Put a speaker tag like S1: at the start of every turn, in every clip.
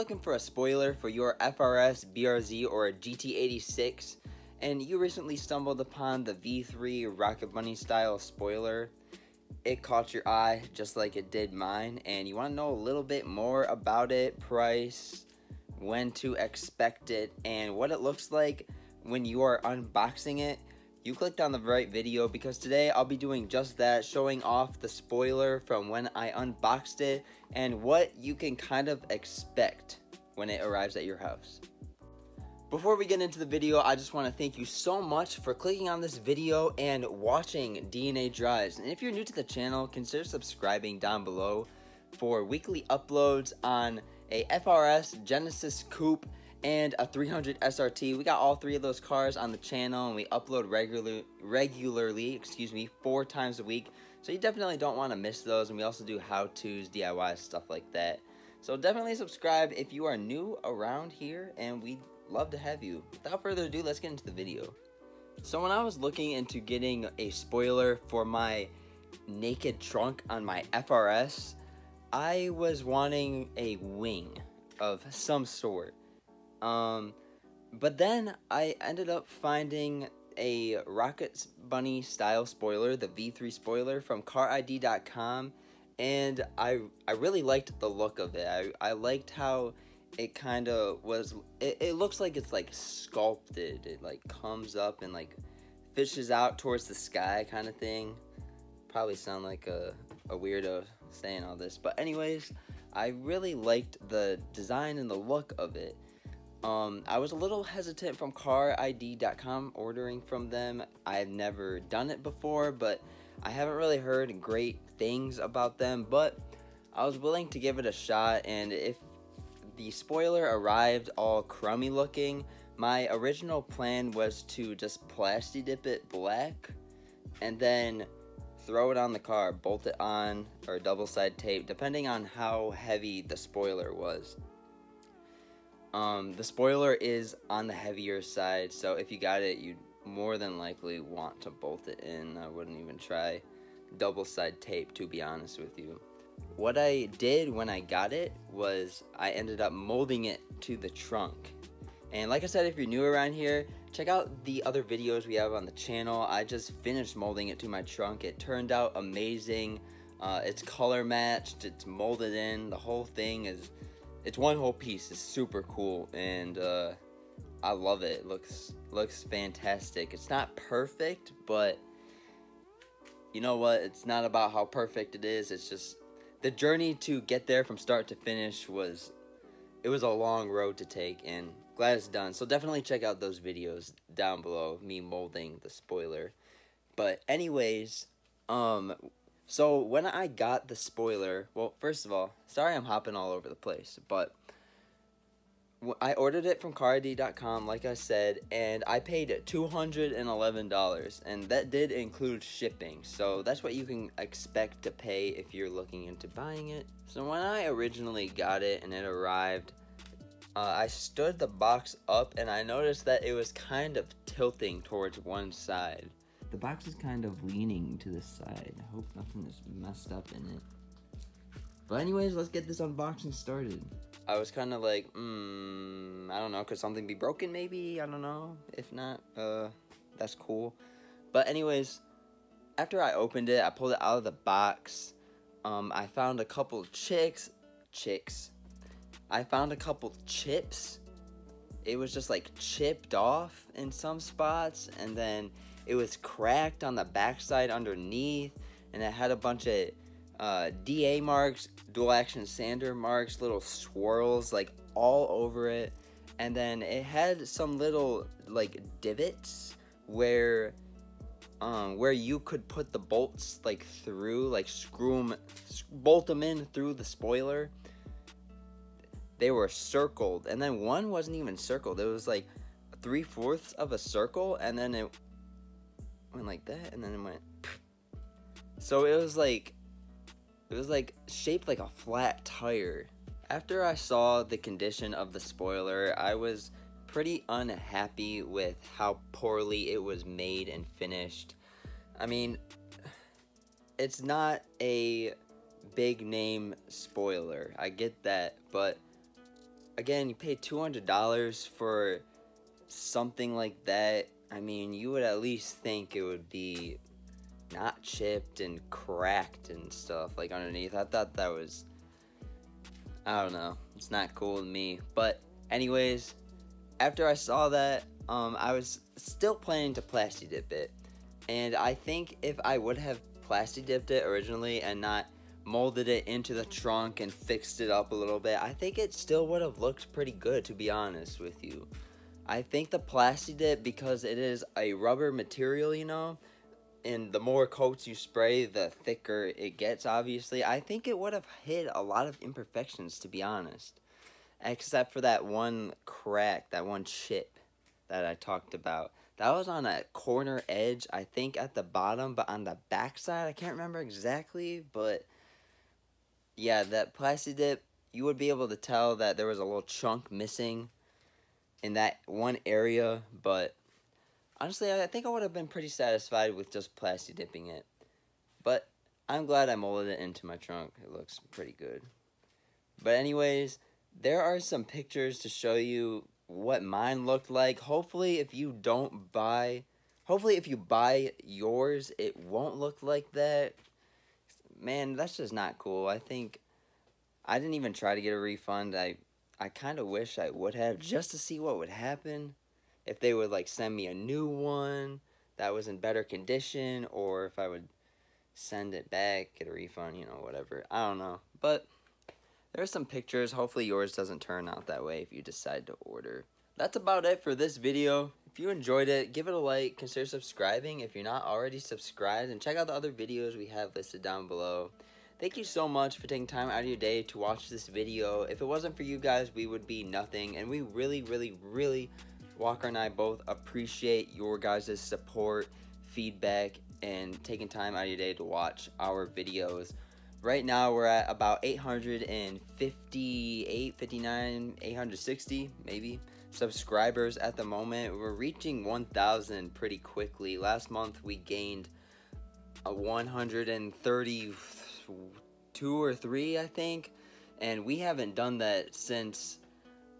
S1: looking for a spoiler for your FRS, BRZ, or GT86, and you recently stumbled upon the V3 Rocket Bunny style spoiler, it caught your eye just like it did mine, and you want to know a little bit more about it, price, when to expect it, and what it looks like when you are unboxing it, you clicked on the right video, because today I'll be doing just that, showing off the spoiler from when I unboxed it and what you can kind of expect when it arrives at your house. Before we get into the video, I just want to thank you so much for clicking on this video and watching DNA Drives. And if you're new to the channel, consider subscribing down below for weekly uploads on a FRS, Genesis Coupe, and a 300 SRT. We got all three of those cars on the channel, and we upload regularly, 4 times a week. So you definitely don't want to miss those, and we also do how-tos, DIY, stuff like that. So definitely subscribe if you are new around here, and we'd love to have you. Without further ado, let's get into the video. So when I was looking into getting a spoiler for my naked trunk on my FRS, I was wanting a wing of some sort. But then I ended up finding a Rocket Bunny style spoiler, the V3 spoiler from carid.com, and I really liked the look of it. I liked how it kind of was, it looks like it's like sculpted. It like comes up and like fishes out towards the sky kind of thing. Probably sound like a weirdo saying all this, but anyways, I really liked the design and the look of it. I was a little hesitant from carid.com ordering from them. I've never done it before, but I haven't really heard great things about them, but I was willing to give it a shot. And if the spoiler arrived all crummy looking, my original plan was to just plasti dip it black and then throw it on the car, bolt it on, or double side tape, depending on how heavy the spoiler was. The spoiler is on the heavier side, so if you got it, you'd more than likely want to bolt it in. I wouldn't even try double side tape, to be honest with you. What I did when I got it was I ended up molding it to the trunk. And like I said, if you're new around here, check out the other videos we have on the channel. I just finished molding it to my trunk. It turned out amazing. It's color matched, it's molded in, the whole thing is, it's one whole piece. It's super cool, and I love it. It looks fantastic. It's not perfect, but you know what? It's not about how perfect it is. It's just the journey to get there from start to finish was a long road to take, and glad it's done. So definitely check out those videos down below of me molding the spoiler. But anyways, so when I got the spoiler, well, first of all, sorry I'm hopping all over the place, but I ordered it from carid.com, like I said, and I paid $211, and that did include shipping, so that's what you can expect to pay if you're looking into buying it. So when I originally got it and it arrived, I stood the box up, and I noticed that it was kind of tilting towards one side. The box is kind of leaning to the side. I hope nothing is messed up in it. But anyways, let's get this unboxing started. I was kind of like, I don't know, could something be broken maybe? I don't know. If not, that's cool. But anyways, after I opened it, I pulled it out of the box. I found a couple I found a couple chips. It was just like chipped off in some spots, and then it was cracked on the backside underneath, and it had a bunch of DA marks, dual action sander marks, little swirls like all over it. And then it had some little like divots where you could put the bolts like through, like bolt them in through the spoiler. They were circled, and then one wasn't even circled. It was like 3/4 of a circle, and then it went like that, and then it went. So it was like shaped like a flat tire. After I saw the condition of the spoiler, I was pretty unhappy with how poorly it was made and finished. I mean, it's not a big name spoiler, I get that, but again, you pay $200 for something like that. I mean, you would at least think it would be not chipped and cracked and stuff like underneath. I thought that was, I don't know, it's not cool to me. But anyways, after I saw that, I was still planning to plasti dip it, and I think if I would have plasti dipped it originally and not molded it into the trunk and fixed it up a little bit, I think it still would have looked pretty good, to be honest with you. I think the plasti dip, because it is a rubber material, you know, and the more coats you spray, the thicker it gets, obviously. I think it would have hid a lot of imperfections, to be honest. Except for that one crack, that one chip that I talked about. That was on a corner edge, I think at the bottom, but on the back side, I can't remember exactly. But yeah, that plasti dip, you would be able to tell that there was a little chunk missing in that one area, but honestly, I think I would have been pretty satisfied with just plasti dipping it. But I'm glad I molded it into my trunk. It looks pretty good. But anyways, there are some pictures to show you what mine looked like. Hopefully, if you buy yours, it won't look like that. Man, that's just not cool. I think I didn't even try to get a refund. I kind of wish I would have, just to see what would happen. If they would like send me a new one that was in better condition, or if I would send it back, get a refund, you know, whatever. I don't know. But there's some pictures. Hopefully yours doesn't turn out that way if you decide to order. That's about it for this video. If you enjoyed it, give it a like, consider subscribing if you're not already subscribed, and check out the other videos we have listed down below. Thank you so much for taking time out of your day to watch this video. If it wasn't for you guys, we would be nothing, and we really, Walker and I both appreciate your guys' support, feedback, and taking time out of your day to watch our videos. Right now, we're at about 858, 59, 860, maybe, subscribers at the moment. We're reaching 1,000 pretty quickly. Last month, we gained a 132 or 3, I think, and we haven't done that since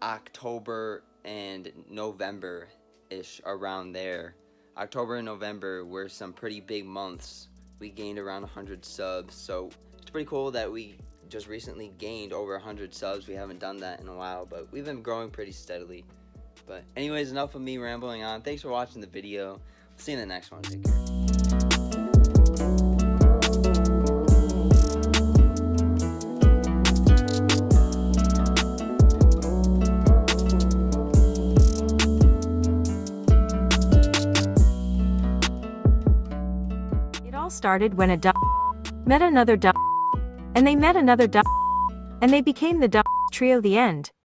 S1: October and November-ish, around there. October and November were some pretty big months. We gained around 100 subs, so it's pretty cool that we just recently gained over 100 subs. We haven't done that in a while, but we've been growing pretty steadily. But anyways, enough of me rambling on. Thanks for watching the video. See you in the next one. Take care.
S2: Started when a met another and they met another and they became the trio. The end.